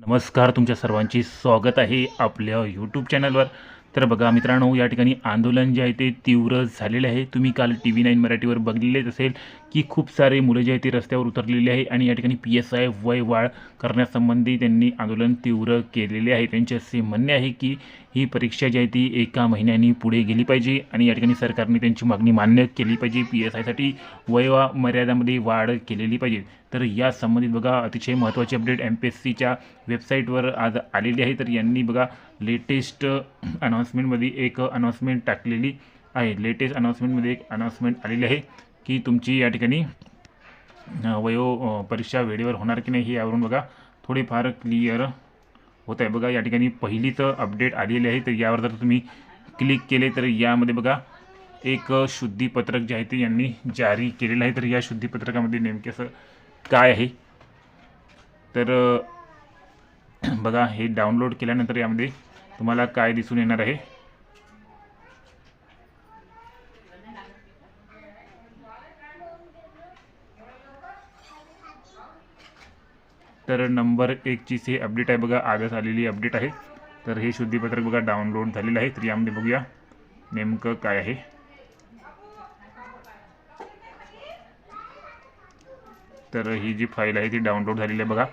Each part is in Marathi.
नमस्कार, तुमच्या सर्वांचे स्वागत आहे आपल्या यूट्यूब चॅनलवर। तर बघा मित्रांनो, या ठिकाणी आंदोलन जे आहे ते तीव्र झालेले आहे। तुम्ही काल TV9 मराठीवर बघितलेच असेल की खूप सारे मुलं जे आहे ते रस्त्यावर उतरलेले आहे आणि या ठिकाणी PSI वय वाढ करण्यासंबंधी त्यांनी आंदोलन तीव्र केलेले आहे। त्यांचे असे म्हणणे आहे की ही परीक्षा जी आहे ती एका महिन्यानी पुढे गेली पाहिजे आणि या ठिकाणी सरकारने त्यांची मागणी मान्य केली पाहिजे। PSIसाठी वयोमर्यादामध्ये वाढ केलेली पाहिजे। तर या संबंधित बघा अतिशय महत्त्वाची अपडेट MPSCच्या वेबसाईटवर आज आलेली आहे। तर यांनी बघा लेटेस्ट अनाउन्समेंटमध्ये एक अनाउन्समेंट टाकलेली आहे। लेटेस्ट अनाउन्समेंटमध्ये एक अनाउन्समेंट आलेली आहे की तुमची या ठिकाणी परीक्षा वेळेवर होणार की नाही हे यावरून बघा थोडेफार क्लिअर होत आहे। बघा या ठिकाणी पहिलीच अपडेट आलेली आहे। तर यावर जर तुम्ही क्लिक केले तर यामध्ये बघा एक शुद्धीपत्रक जे आहे ते यांनी जारी केलेलं आहे। तर या शुद्धीपत्रकामध्ये नेमके असं काय आहे तर बघा हे डाउनलोड केल्यानंतर यामध्ये तुम्हाला काय दिसून येणार आहे तर नंबर 1 ची हे अपडेट आहे बघा, आजच आलेली अपडेट आहे। तर हे शुद्धीपत्रक बघा डाउनलोड झालेलं आहे। तर यामध्ये बघूया नेमकं काय आहे। तर ही जी फाईल आहे ती डाउनलोड झालेली आहे बघा।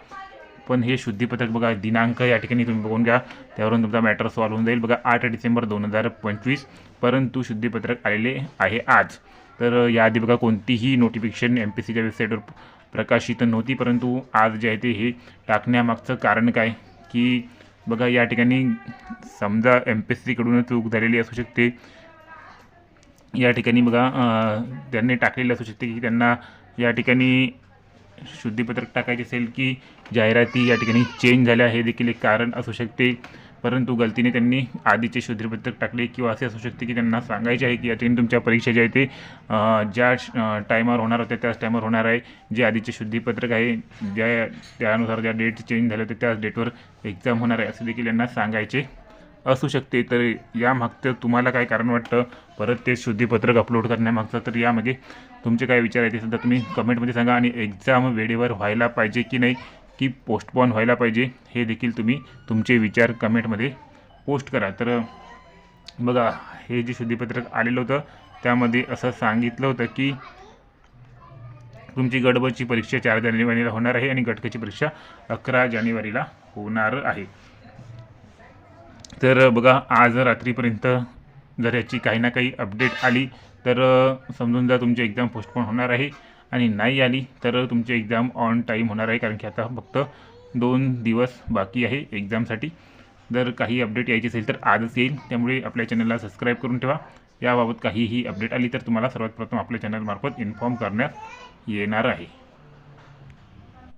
पण हे शुद्धीपत्रक बघा दिनांक या ठिकाणी तुम्ही बघून घ्या, त्यावरून तुमचा मॅटर सॉल्व्ह होऊन जाईल। बघा 8 डिसेंबर 2025, परंतु शुद्धीपत्रक आलेले आहे आज। तर याआधी बघा कोणतीही नोटिफिकेशन MPSCच्या वेबसाईटवर प्रकाशित नव्हती, परंतु आज जे आहे ते हे टाकण्यामागचं कारण काय की बघा या ठिकाणी समजा MPSCकडून चूक झालेली असू शकते। या ठिकाणी बघा त्यांनी टाकलेलं असू शकते की त्यांना या ठिकाणी शुद्धीपत्रक टाकायचे असेल की जाहिराती या ठिकाणी चेंज झाल्या, हे देखील एक कारण असू शकते। परंतु गलतीने त्यांनी आधीचे शुद्धीपत्रक टाकले किंवा असे असू शकते की त्यांना सांगायचे आहे की या ठिकाणी तुमच्या परीक्षा जे आहे ते ज्या टायमावर होणार होत्या त्याच टायमावर होणार आहे। जे आधीचे शुद्धीपत्रक आहे त्यानुसार ज्या डेट चेंज झाल्या होत्या त्याच डेटवर एक्झाम होणार आहे, असे देखील यांना सांगायचे असू शकते। तर यामागचं तुम्हाला काय कारण वाटतं परत ते शुद्धीपत्रक अपलोड करण्यामागचं, तर यामागे तुमचे काय विचार आहे ते सुद्धा तुम्ही कमेंटमध्ये सांगा। आणि एक्झाम वेळेवर व्हायला पाहिजे की नाही की पोस्टपोन व्हायला पाहिजे हे देखील तुम्ही तुमचे विचार कमेंटमध्ये पोस्ट करा। तर बघा हे जे शुद्धीपत्रक आलेलं होतं त्यामध्ये असं सांगितलं होतं की तुमची गडबडची परीक्षा 4 जानेवारीला होणार आहे आणि गटकची परीक्षा 11 जानेवारीला होणार आहे। तर बघा आज रात्रीपर्यंत जर याची काही ना काही अपडेट आली तर समजून जा तुमची एक्झाम पोस्टपोन होणार आहे, आणि नाही आली तर तुमची एक्झाम ऑन टाईम होणार आहे, कारण की आता फक्त 2 दिवस बाकी आहे एक्झामसाठी। जर काही अपडेट यायची असेल तर आजच येईल, त्यामुळे आपल्या चॅनलला सबस्क्राईब करून ठेवा। याबाबत काहीही अपडेट आली तर तुम्हाला सर्वात प्रथम आपल्या चॅनलमार्फत इन्फॉर्म करण्यात येणार आहे।